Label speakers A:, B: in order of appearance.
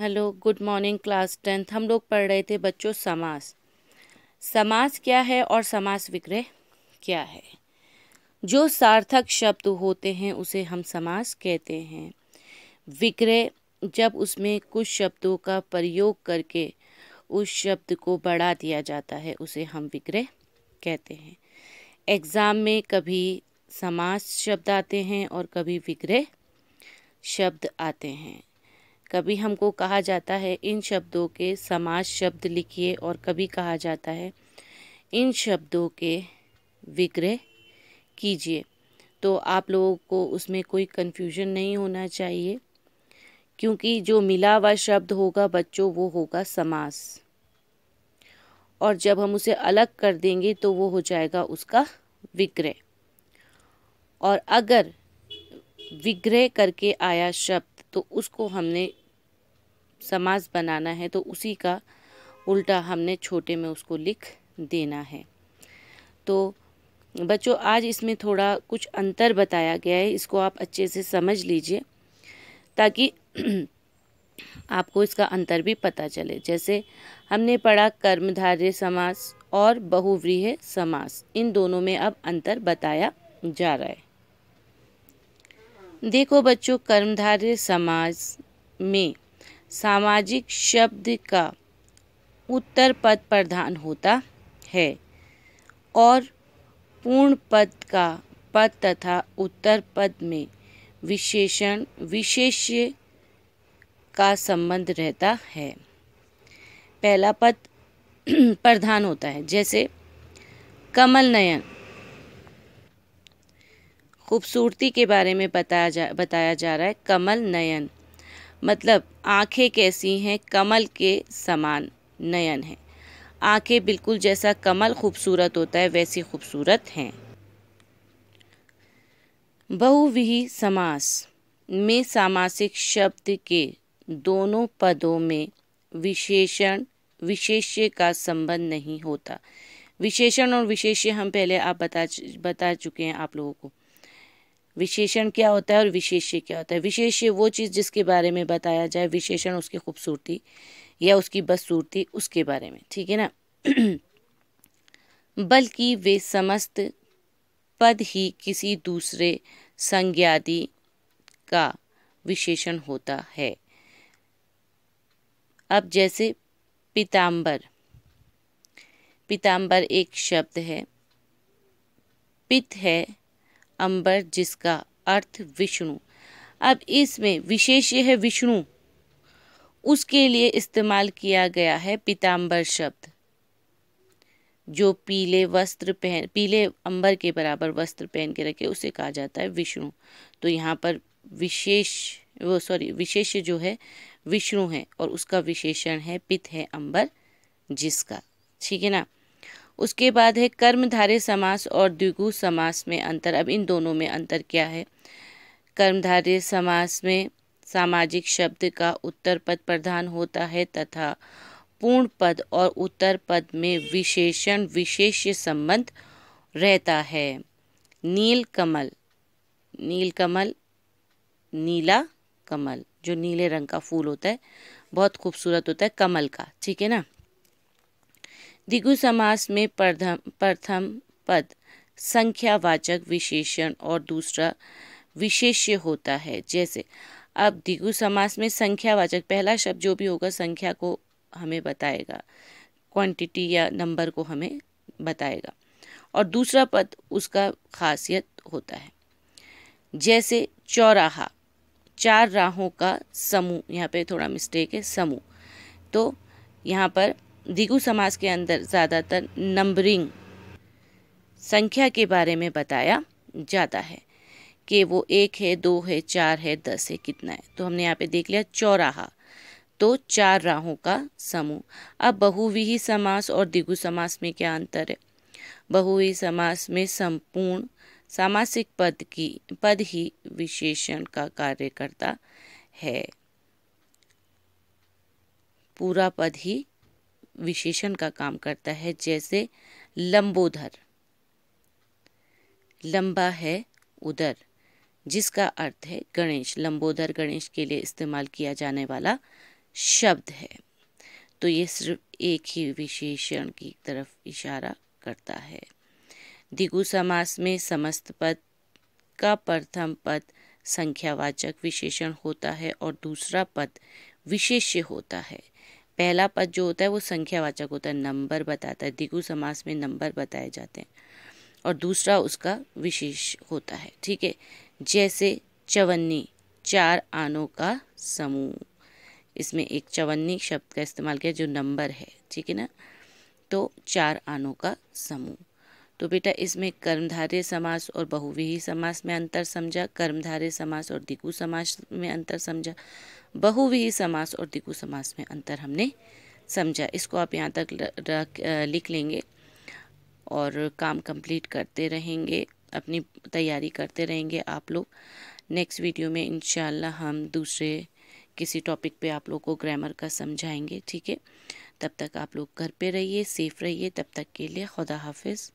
A: Hello, good morning class 10th। हम लोग पढ़ रहे थे बच्चों समास। समास क्या है और समास विग्रह क्या है। जो सार्थक शब्द होते हैं उसे हम समास कहते हैं। विग्रह जब उसमें कुछ शब्दों का प्रयोग करके उस शब्द को बढ़ा दिया जाता है उसे हम विग्रह कहते हैं। एग्ज़ाम में कभी समास शब्द आते हैं और कभी विग्रह शब्द आते हैं। कभी हमको कहा जाता है इन शब्दों के समास शब्द लिखिए और कभी कहा जाता है इन शब्दों के विग्रह कीजिए। तो आप लोगों को उसमें कोई कन्फ्यूजन नहीं होना चाहिए, क्योंकि जो मिला हुआ शब्द होगा बच्चों वो होगा समास, और जब हम उसे अलग कर देंगे तो वो हो जाएगा उसका विग्रह। और अगर विग्रह करके आया शब्द तो उसको हमने समास बनाना है, तो उसी का उल्टा हमने छोटे में उसको लिख देना है। तो बच्चों आज इसमें थोड़ा कुछ अंतर बताया गया है, इसको आप अच्छे से समझ लीजिए ताकि आपको इसका अंतर भी पता चले। जैसे हमने पढ़ा कर्मधारय समास और बहुव्रीहि समास, इन दोनों में अब अंतर बताया जा रहा है। देखो बच्चों, कर्मधारय समास में सामाजिक शब्द का उत्तर पद प्रधान होता है और पूर्ण पद का पद तथा उत्तर पद में विशेषण विशेष्य का संबंध रहता है। पहला पद प्रधान होता है, जैसे कमल नयन, खूबसूरती के बारे में बताया जा रहा है। कमल नयन मतलब आंखें कैसी हैं, कमल के समान नयन है। आंखें बिल्कुल जैसा कमल खूबसूरत होता है वैसी खूबसूरत हैं। बहुव्रीहि समास में सामासिक शब्द के दोनों पदों में विशेषण विशेष्य का संबंध नहीं होता। विशेषण और विशेष्य हम पहले बता चुके हैं आप लोगों को। विशेषण क्या होता है और विशेष्य क्या होता है। विशेष्य वो चीज़ जिसके बारे में बताया जाए, विशेषण उसकी खूबसूरती या उसकी बदसूरती उसके बारे में, ठीक है ना। बल्कि वे समस्त पद ही किसी दूसरे संज्ञादि का विशेषण होता है। अब जैसे पीताम्बर, पीताम्बर एक शब्द है, पित है अंबर जिसका अर्थ विष्णु। अब इसमें विशेष्य है विष्णु, उसके लिए इस्तेमाल किया गया है पीताम्बर शब्द। जो पीले अंबर के बराबर वस्त्र पहन के रखे उसे कहा जाता है विष्णु। तो यहाँ पर विशेष्य जो है विष्णु है और उसका विशेषण है पित है अंबर जिसका, ठीक है ना। उसके बाद है कर्मधारय समास और द्विगु समास में अंतर। अब इन दोनों में अंतर क्या है। कर्मधारय समास में सामाजिक शब्द का उत्तर पद प्रधान होता है तथा पूर्ण पद और उत्तर पद में विशेषण विशेष्य संबंध रहता है। नील कमल, नील कमल, नीला कमल जो नीले रंग का फूल होता है, बहुत खूबसूरत होता है कमल का, ठीक है ना। द्विगु समास में प्रथम पद संख्यावाचक विशेषण और दूसरा विशेष्य होता है। जैसे अब द्विगु समास में संख्यावाचक पहला शब्द जो भी होगा संख्या को हमें बताएगा, क्वांटिटी या नंबर को हमें बताएगा, और दूसरा पद उसका खासियत होता है। जैसे चौराहा, चार राहों का समूह, यहाँ पे थोड़ा मिस्टेक है, समूह। तो यहाँ पर द्विगु समास के अंदर ज़्यादातर नंबरिंग संख्या के बारे में बताया जाता है कि वो 1 है, 2 है, 4 है, 10 है, कितना है। तो हमने यहाँ पे देख लिया चौराहा, तो चार राहों का समूह। अब बहुव्रीहि समास और द्विगु समास में क्या अंतर है। बहुव्रीहि समास में संपूर्ण सामासिक पद ही विशेषण का कार्य करता है। पूरा पद ही विशेषण का काम करता है। जैसे लंबोदर, लंबा है उदर जिसका अर्थ है गणेश। लंबोदर गणेश के लिए इस्तेमाल किया जाने वाला शब्द है। तो ये सिर्फ एक ही विशेषण की तरफ इशारा करता है। द्विगु समास में समस्त पद का प्रथम पद संख्यावाचक विशेषण होता है और दूसरा पद विशेष्य होता है। पहला पद जो होता है वो संख्यावाचक होता है, नंबर बताता है। द्विगु समास में नंबर बताए जाते हैं और दूसरा उसका विशेष होता है। ठीक है, जैसे चवन्नी, 4 आनों का समूह। इसमें एक चवन्नी शब्द का इस्तेमाल किया जो नंबर है। ठीक है ना, तो 4 आनों का समूह। तो बेटा इसमें कर्मधारय समास और बहुव्रीहि समास में अंतर समझा, कर्मधारय समास और द्विगु समास में अंतर समझा, बहुव्रीहि समास और द्विगु समास में अंतर हमने समझा। इसको आप यहाँ तक लिख लेंगे और काम कंप्लीट करते रहेंगे, अपनी तैयारी करते रहेंगे आप लोग। नेक्स्ट वीडियो में इंशाल्लाह हम दूसरे किसी टॉपिक पे आप लोग को ग्रामर का समझाएंगे। ठीक है, तब तक आप लोग घर पे रहिए, सेफ रहिए। तब तक के लिए खुदा हाफिज़।